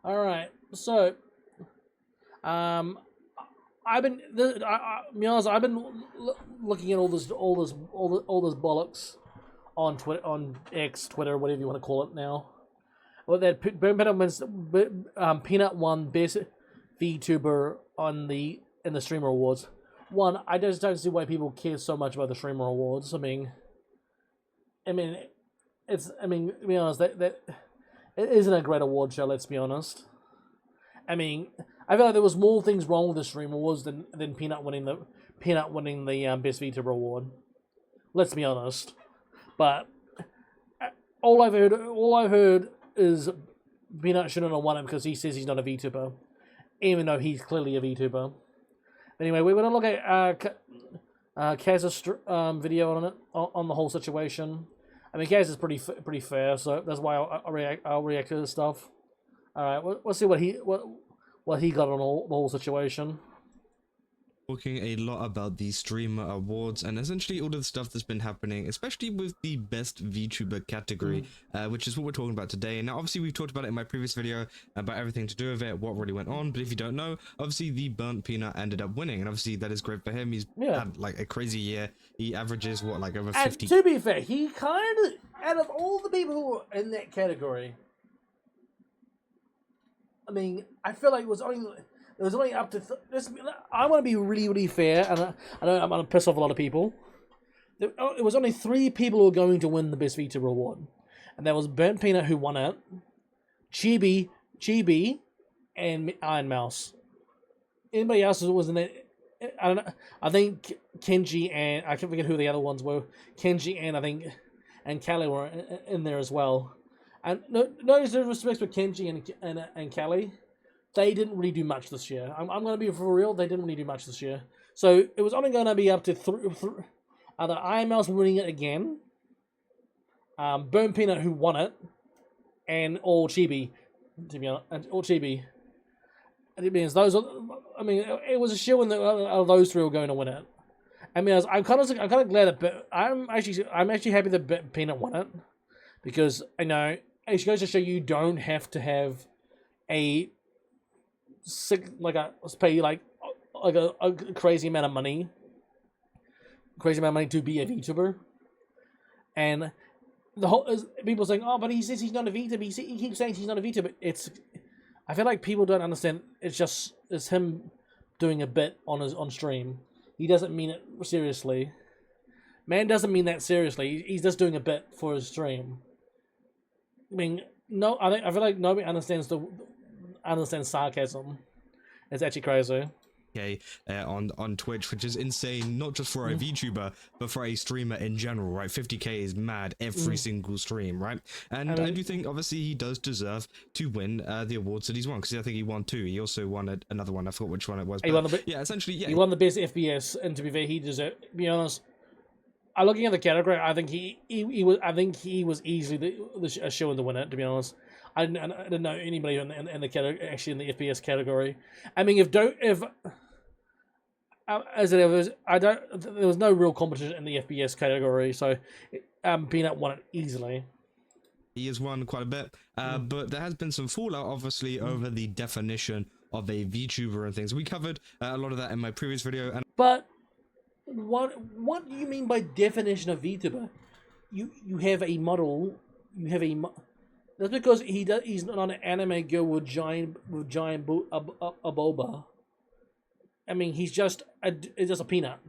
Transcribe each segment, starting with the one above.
All right, so um, I've been, be honest, I've been looking at all this bollocks on Twitter, on X, Twitter, whatever you want to call it now. Well, that Peanut won best VTuber in the streamer awards. One, I just don't see why people care so much about the streamer awards. I mean, it's. I mean, to be honest, that it isn't a great award show. Let's be honest. I mean, I feel like there was more things wrong with the streamer awards than Peanut winning the best VTuber award. Let's be honest. But all I've heard is Peanut shouldn't have won it because he says he's not a VTuber, even though he's clearly a VTuber. Anyway, we're gonna look at Kaz's video on it, on the whole situation. I mean, Kaz is pretty fair, so that's why I'll react to this stuff. All right, let's see what he got on the whole situation. Talking a lot about the streamer awards and essentially all of the stuff that's been happening, especially with the best VTuber category, which is what we're talking about today. Now, obviously, we've talked about it in my previous video about everything to do with it, what really went on. But if you don't know, obviously the BurntPeanut ended up winning, and obviously that is great for him. He's had like a crazy year. He averages what, like over 50. And to be fair, he kind of, out of all the people who were in that category, I mean, I feel like it was only up to. I want to be really fair, and I know I'm gonna piss off a lot of people. It was only 3 people who were going to win the best VTuber award, and that was BurntPeanut who won it, Chibi, and Iron Mouse. Anybody else who was in it? I don't know. I think Kenji and I can't forget who the other ones were. Kenji and I think and Callie were in there as well. And no disrespect for Kenji and Callie. They didn't really do much this year. I'm going to be for real. They didn't really do much this year. So it was only going to be up to either Iron Mouse winning it again, BurntPeanut who won it, and or Chibi, to be honest, or Chibi. It means those are. I mean, it was a show in that those 3 were going to win it. I mean, I'm kind of glad that. I'm actually happy that Peanut won it, because I know it goes to show you don't have to have a pay a crazy amount of money to be a VTuber. And the whole people saying, oh, but he says he's not a VTuber. He keeps saying he's not a VTuber. I feel like people don't understand. It's him doing a bit on stream. He doesn't mean it seriously. Man doesn't mean that seriously. He's just doing a bit for his stream. I mean, no, I feel like nobody understands sarcasm. It's actually crazy. Okay, on Twitch, which is insane, not just for a VTuber, but for a streamer in general, right? 50k is mad every single stream, right? And I do think, obviously, he does deserve to win the awards that he's won, because I think he won 2. He also won another one. I forgot which one it was. But yeah, essentially, yeah. He won the best FPS, and to be fair, he deserved. To be honest, looking at the category, I think he was easily a show-in to win it. To be honest, I didn't know anybody in the category, actually in the FPS category. I mean, there was no real competition in the FPS category, so Peanut won it easily. He has won quite a bit, but there has been some fallout, obviously, over the definition of a VTuber and things. We covered a lot of that in my previous video. But what do you mean by definition of VTuber? You have a model. That's because he's not an anime girl with giant boba. I mean, he's just a peanut.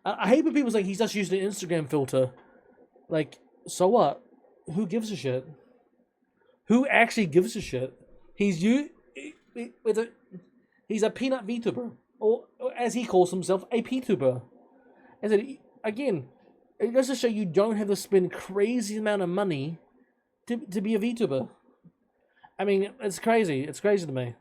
I hate when people say he's just using an Instagram filter. Like, so what? Who gives a shit? Who actually gives a shit? He's a peanut VTuber, or as he calls himself, a PTuber. And then, again, it goes to show you don't have to spend crazy amount of money to be a VTuber. I mean, it's crazy. It's crazy to me.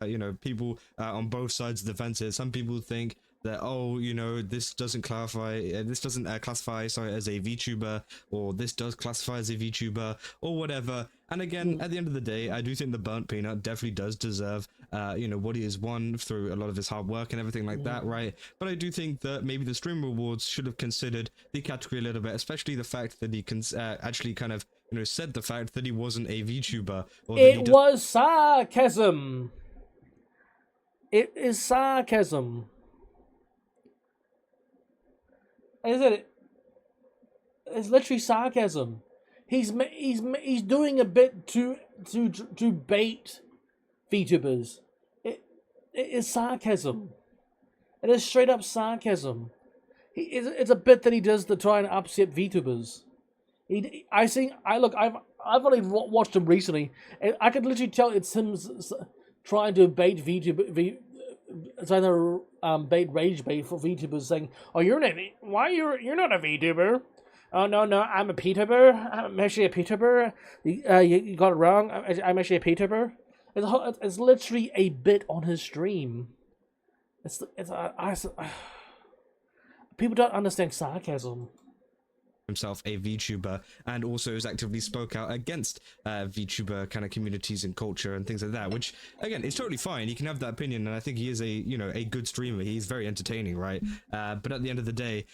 You know, people on both sides of the fence here. Some people think that, oh, you know, this doesn't classify, sorry, as a VTuber, or this does classify as a VTuber, or whatever. And again, at the end of the day, I do think the BurntPeanut definitely does deserve, you know, what he has won through a lot of his hard work and everything like that, right? But I do think that maybe the Stream Awards should have considered the category a little bit, especially the fact that he can actually kind of, you know, said the fact that he wasn't a VTuber. Or that It was sarcasm. It is sarcasm. Is it? It's literally sarcasm. He's doing a bit to bait VTubers. It is sarcasm. It is straight up sarcasm. It's a bit that he does to try and upset VTubers. I've only watched him recently, and I could literally tell it's him trying to bait trying to bait rage bait for VTubers, saying, "Oh, you're not a VTuber? Oh no, I'm a PTuber. I'm actually a PTuber. You got it wrong. I'm actually a PTuber." It's literally a bit on his stream. People don't understand sarcasm. Himself a VTuber, and also has actively spoke out against VTuber kind of communities and culture and things like that, which again is totally fine. He can have that opinion, and I think he is a good streamer. He's very entertaining, right? But at the end of the day,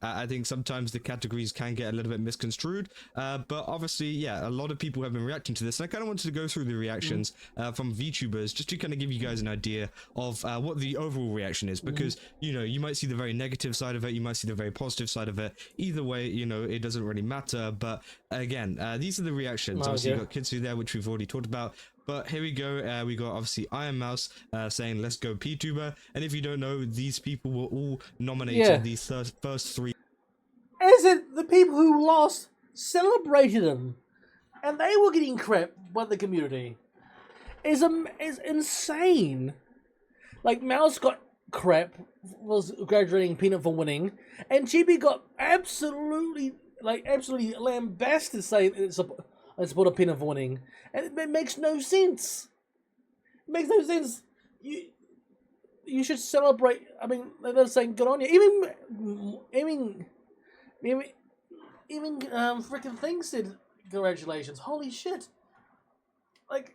I think sometimes the categories can get a little bit misconstrued, but obviously, yeah, a lot of people have been reacting to this, and I kind of wanted to go through the reactions from VTubers just to kind of give you guys an idea of what the overall reaction is, because you might see the very negative side of it, you might see the very positive side of it. Either way, it doesn't really matter. But again, these are the reactions. Obviously, you've got Kitsu there, which we've already talked about. But here we go. We got obviously Iron Mouse saying, "Let's go PTuber." And if you don't know, these people were all nominated. These first three. Is it the people who lost celebrated him, and they were getting crap by the community? Is insane. Like, Mouse got crap, was congratulating Peanut for winning, and GB got absolutely lambasted saying it's support of Peanut for winning, and it makes no sense. It makes no sense. You should celebrate. I mean, they're saying good on you. Even freaking Thing said congratulations. Holy shit! Like,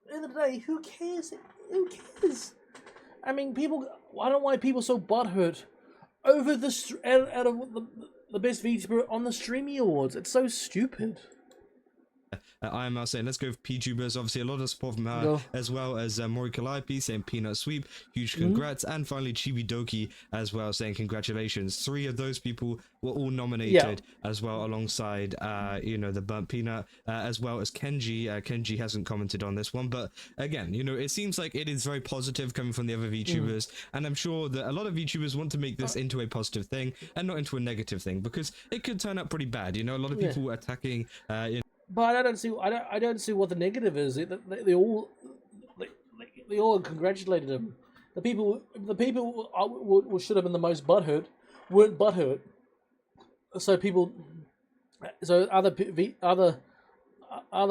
at the end of the day, who cares? Who cares? I mean, I don't know why people are so butthurt over out of the best VTuber on the Streamy Awards. It's so stupid. I am saying, let's go for PTubers. Obviously, a lot of support from her, as well as Mori Calliope saying Peanut Sweep, huge congrats, and finally Chibi Doki as well saying congratulations. 3 of those people were all nominated as well, alongside the BurntPeanut, as well as Kenji. Kenji hasn't commented on this one, but again, it seems like it is very positive coming from the other VTubers, and I'm sure that a lot of VTubers want to make this into a positive thing and not into a negative thing, because it could turn out pretty bad. A lot of people attacking. But I don't see what the negative is. They all congratulated him. The people who should have been the most butthurt weren't butthurt. So other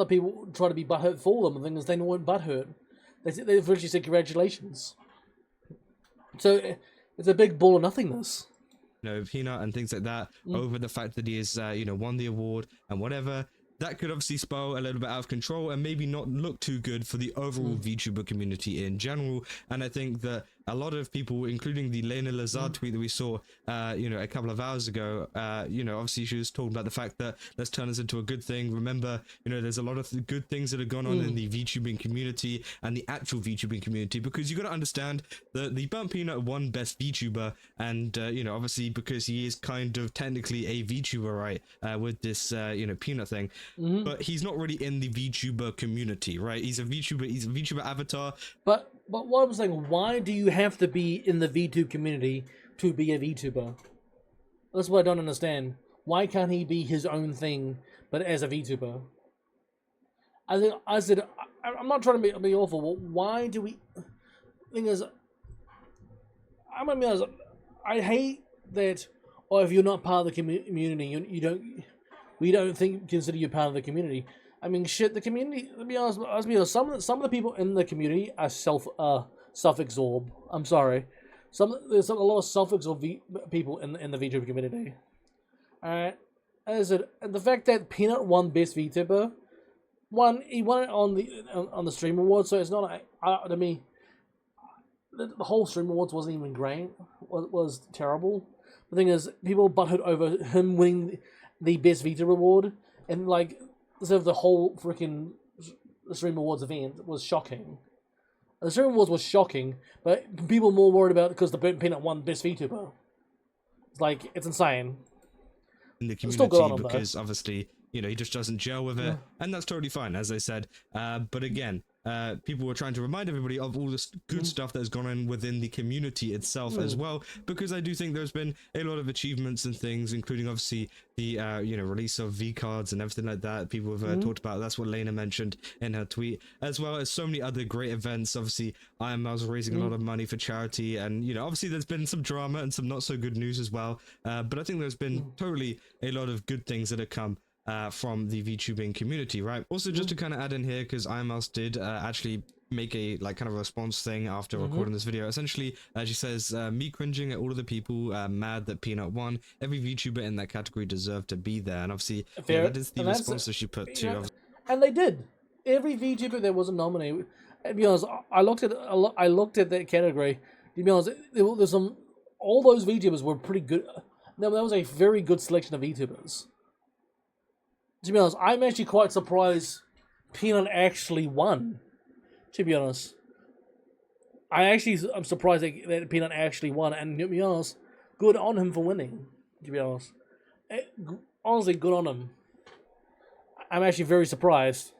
people try to be butthurt for them. The thing is, they weren't butthurt. They virtually said congratulations. So it's a big ball of nothingness. Peanut and things like that over the fact that he has won the award and whatever. That could obviously spiral a little bit out of control and maybe not look too good for the overall VTuber community in general. And I think that a lot of people, including the Lena Lazard tweet that we saw, a couple of hours ago, obviously she was talking about the fact that let's turn this into a good thing. Remember, there's a lot of good things that have gone on in the VTubing community and the actual VTubing community, because you got to understand that the BurntPeanut won Best VTuber, and obviously because he is kind of technically a VTuber, right, with this Peanut thing, but he's not really in the VTuber community, right? He's a VTuber avatar. But what I'm saying, why do you have to be in the VTube community to be a VTuber? That's what I don't understand. Why can't he be his own thing, but as a VTuber? I'm not trying to be awful. But why do we? Thing is, I'm gonna be honest. I hate that. Or if you're not part of the community, we don't consider you part of the community. I mean, shit. The community. Let me be honest. Some of the people in the community are self-absorbed. I'm sorry, there's a lot of suffix of people in the VTuber community. Alright, as it the fact that Peanut won Best VTuber, he won it on the Stream Awards, so it's not. I mean, the whole Stream Awards wasn't even great. Was terrible. The thing is, people butthurt over him winning the Best VTuber award, and like, instead of the whole freaking Stream Awards event was shocking. The Stream Awards was shocking, but people were more worried about it because the BurntPeanut won Best VTuber. It's like, it's insane. In the community, because obviously, you know, he just doesn't gel with it, and that's totally fine, as I said. But again, people were trying to remind everybody of all this good stuff that has gone on within the community itself as well, because I do think there's been a lot of achievements and things, including obviously the you know, release of V cards and everything like that. People have talked about. That's what Lena mentioned in her tweet, as well as so many other great events. Obviously, IML's raising a lot of money for charity, and you know, obviously there's been some drama and some not so good news as well. But I think there's been totally a lot of good things that have come from the VTubing community, right? Also, just to kind of add in here, because IMLs did actually make a like kind of response thing after recording this video. Essentially, she says, me cringing at all of the people mad that Peanut won. Every VTuber in that category deserved to be there, and obviously that is the response that she put to. And they did. Every VTuber that wasn't nominated. To be honest, I looked at that category. To be honest, there's some. All those VTubers were pretty good. No, that was a very good selection of VTubers. To be honest, I'm actually quite surprised Peanut actually won. To be honest, I'm surprised that Peanut actually won, and to be honest, good on him for winning. To be honest, honestly, good on him. I'm actually very surprised.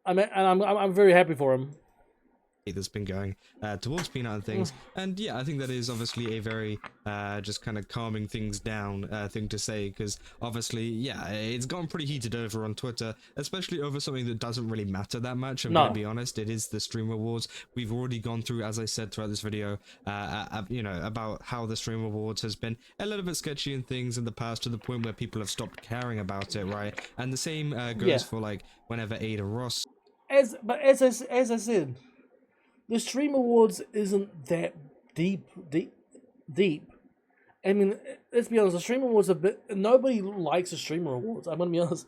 I'm very happy for him. That's been going towards Peanut and things, and yeah, I think that is obviously a very just kind of calming things down thing to say, because obviously, yeah, it's gotten pretty heated over on Twitter, especially over something that doesn't really matter that much. I'm gonna be honest, it is the Stream Awards. We've already gone through, as I said throughout this video, you know, about how the Stream Awards has been a little bit sketchy and things in the past, to the point where people have stopped caring about it, right? And the same goes for like whenever Ada Ross. As I said, the Stream Awards isn't that deep. I mean, let's be honest. The Stream Awards a bit. Nobody likes the Streamer Awards. I'm gonna be honest.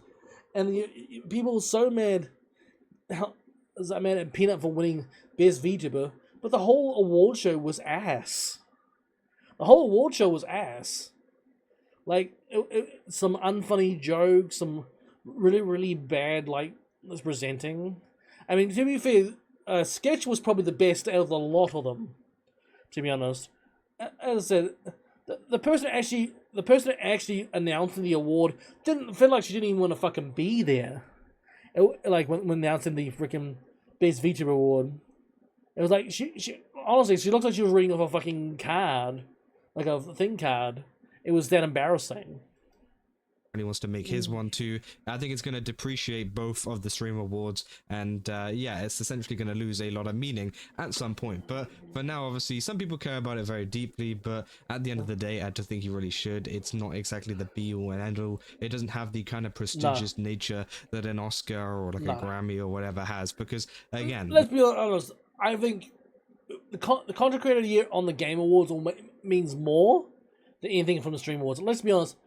And people are so mad. Mad at Peanut for winning Best VTuber, but the whole award show was ass. The whole award show was ass. Like some unfunny jokes, some really bad like presenting. I mean, to be fair. Sketch was probably the best out of the lot of them, to be honest. As I said, the person that actually announcing the award didn't feel like she didn't even want to fucking be there. Like when announcing the freaking Best VTuber award, it was like she honestly, she looked like she was reading off a fucking card, like a thing card. It was that embarrassing. He wants to make his one too. I think it's going to depreciate both of the Stream Awards, and yeah, it's essentially going to lose a lot of meaning at some point. But for now, obviously, some people care about it very deeply, but at the end of the day, I don't think you really should. It's not exactly the be-all and end-all. It doesn't have the kind of prestigious nature that an Oscar or like a Grammy or whatever has, because, again... Let's be honest, I think the Content Creator of the Year on the Game Awards means more than anything from the Stream Awards. Let's be honest,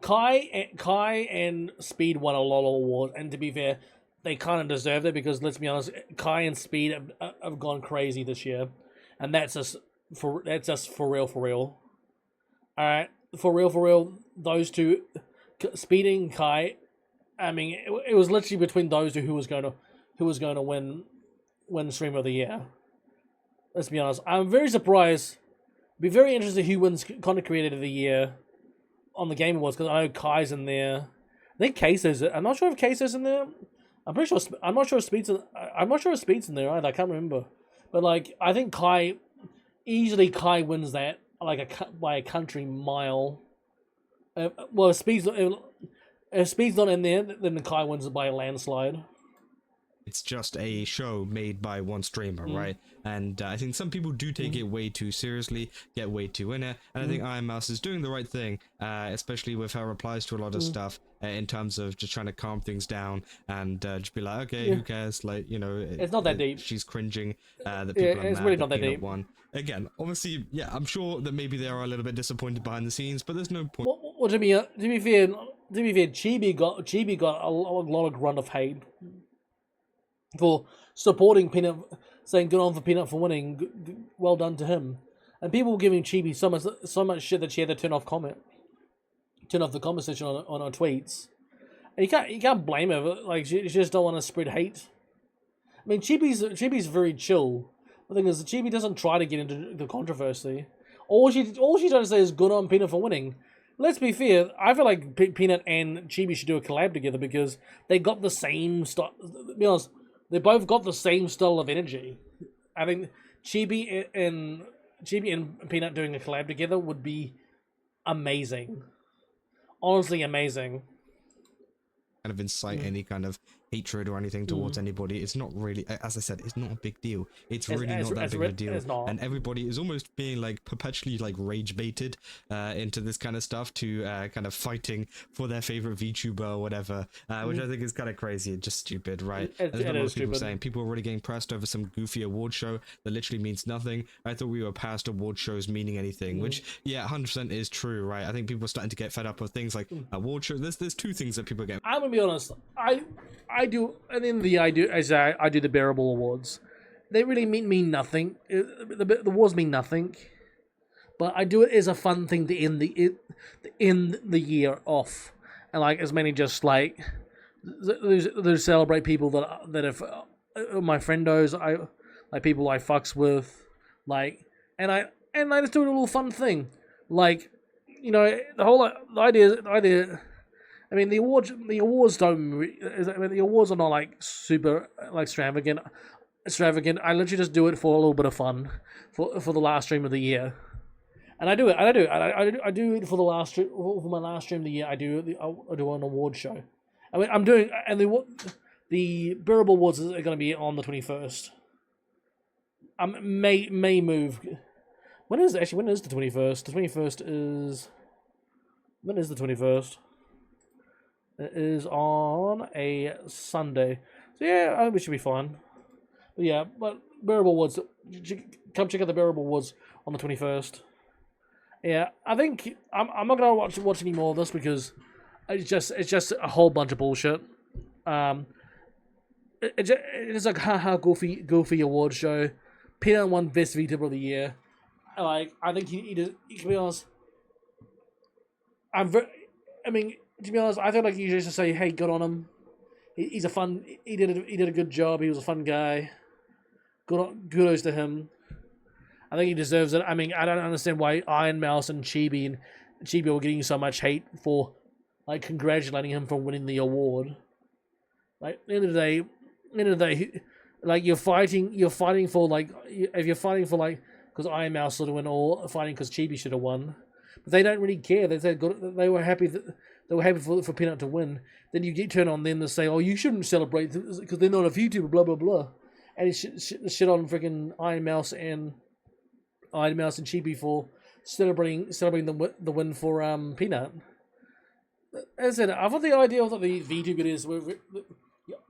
Kai and Speed won a lot of awards, and to be fair, they kind of deserved it, because let's be honest, Kai and Speed have gone crazy this year, and that's just for real. All right, for real, those two, Speed and Kai. I mean, it was literally between those two who was going to win Streamer of the Year. Let's be honest, I'm very surprised. Be very interested who wins Content Creator of the Year on the Game Awards, because I know Kai's in there. I think Queso's. I'm not sure if Queso's in there. I'm pretty sure. I'm not sure if Speed's in there either. I can't remember. But like, I think Kai wins that like by a country mile. Well, if Speed's not in there, then Kai wins it by a landslide. it's just a show made by one streamer, right? And I think some people do take it way too seriously, get way too in it, and I think Iron Mouse is doing the right thing, especially with her replies to a lot of stuff, in terms of just trying to calm things down and just be like, okay, who cares? Like, you know, It's not that deep. She's cringing that people are it's mad really that not that Peanut deep. won. Again, obviously, yeah, I'm sure that maybe they are a little bit disappointed behind the scenes, but there's no point. Well, to be fair, Chibi got a lot of grunt of hate for supporting Peanut, saying good on for Peanut for winning, well done to him, and people were giving Chibi so much shit that she had to turn off the comment section on her tweets, and you can't blame her. Like she just don't want to spread hate. I mean, Chibi's very chill. The thing is, Chibi doesn't try to get into the controversy. All she tries to say is good on Peanut for winning. Let's be fair. I feel like Peanut and Chibi should do a collab together because they got the same style. To be honest, they both got the same style of energy. I think Chibi and Peanut doing a collab together would be amazing. Honestly, amazing. Kind of incite any kind of hatred or anything towards anybody. It's not really, as I said, it's not a big deal. It's really not that big of a deal. And everybody is almost being like perpetually like rage baited into this kind of stuff to kind of fighting for their favorite VTuber or whatever, which I think is kind of crazy and just stupid, right? There's a lot of people saying people are already getting pressed over some goofy award show that literally means nothing. I thought we were past award shows meaning anything, which yeah, 100% is true, right? I think people are starting to get fed up with things like award shows. There's two things that people get. I'm gonna be honest. I do, and in the I do the Bearable Awards. They really mean nothing. The awards mean nothing, but I do it as a fun thing to end the year off, and like as many just like those celebrate people that have my friendos, I like people I fucks with, like, and I just do a little fun thing, like, you know, the idea. I mean, the awards don't. I mean, the awards are not like super like extravagant. I literally just do it for a little bit of fun, for the last stream of the year, and I do it for the for my last stream of the year. I do an award show. I mean, I'm doing, and the Bearable Awards are going to be on the 21st. May move. When is the 21st? The 21st is. When is the 21st? It is on a Sunday. So yeah, I think we should be fine. But yeah, but Bearable Awards, come check out the Bearable Awards on the 21st. Yeah, I think I'm not gonna watch any more of this because it's just a whole bunch of bullshit. It's like haha goofy award show. Peanut won Best VTuber of the Year. Like, I think he can be honest. To be honest, I feel like you just say, "Hey, good on him. He did a good job. He was a fun guy. Kudos to him. I think he deserves it. I mean, I don't understand why Iron Mouse and Chibi were getting so much hate for, like, congratulating him for winning the award. Like, at the end of the day, like, you're fighting for, like, if you're fighting for, like, because Iron Mouse should have won, or fighting because Chibi should have won, but they don't really care. They were happy for Peanut to win. Then you turn on them to say, "Oh, you shouldn't celebrate because they're not a VTuber." Blah blah blah, and it's shit on freaking Iron Mouse and Chibi for celebrating the win for Peanut. As I said, I thought the idea of the VTuber is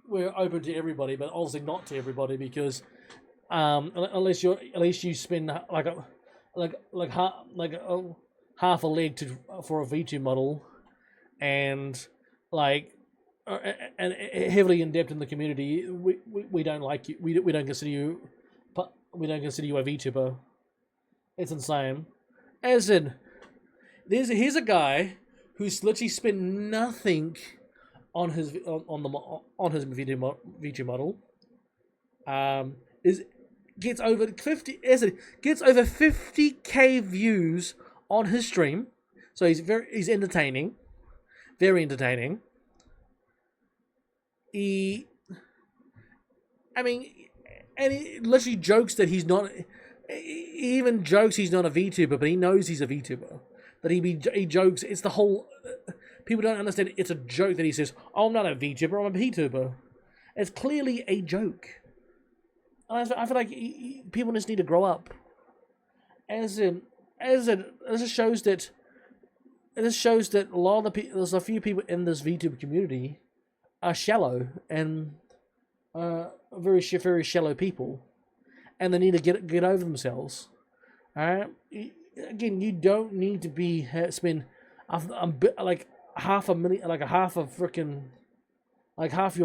we're open to everybody, but obviously not to everybody because unless you spend half a leg for a VTuber model. And like, and heavily in depth in the community, we don't like you. We don't consider you. We don't consider you a VTuber. It's insane. As in, here's a guy who's literally spent nothing on his VTuber model. Gets over 50k views on his stream, so he's entertaining. Very entertaining. He literally jokes that he's not. He even jokes he's not a VTuber, but he knows he's a VTuber. That he jokes. It's the whole. People don't understand. It's a joke that he says, "Oh, I'm not a VTuber. I'm a VTuber," It's clearly a joke. I feel like people just need to grow up. As it shows that a lot of the people, there's a few people in this VTuber community are shallow and very shallow people, and they need to get over themselves. All right. Again, you don't need to spend like half your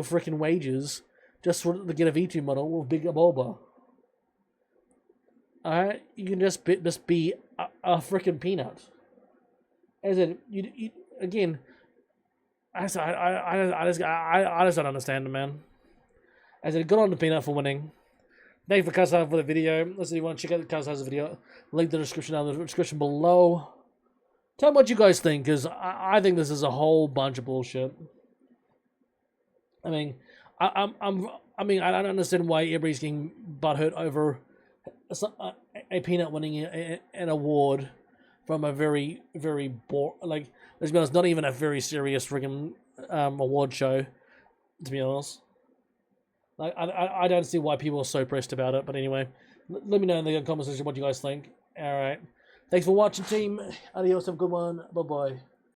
freaking wages just to get a V2 model with bigger bulba. Alright, you can just be a freaking peanut. As in, you again. I just don't understand it, man. As in, good on the peanut for winning. Thank you for Cuzzo for the video. Listen, if you want to check out the Cuzzo's video, link in the description down in the description below. Tell me what you guys think, because I think this is a whole bunch of bullshit. I mean, I don't understand why everybody's getting butthurt over a peanut winning an award from a very, very let's be honest, not even a very serious friggin' award show, to be honest. Like, I don't see why people are so pressed about it, but anyway, let me know in the comment section what you guys think. Alright, thanks for watching, team. Adios, have a good one. Bye-bye.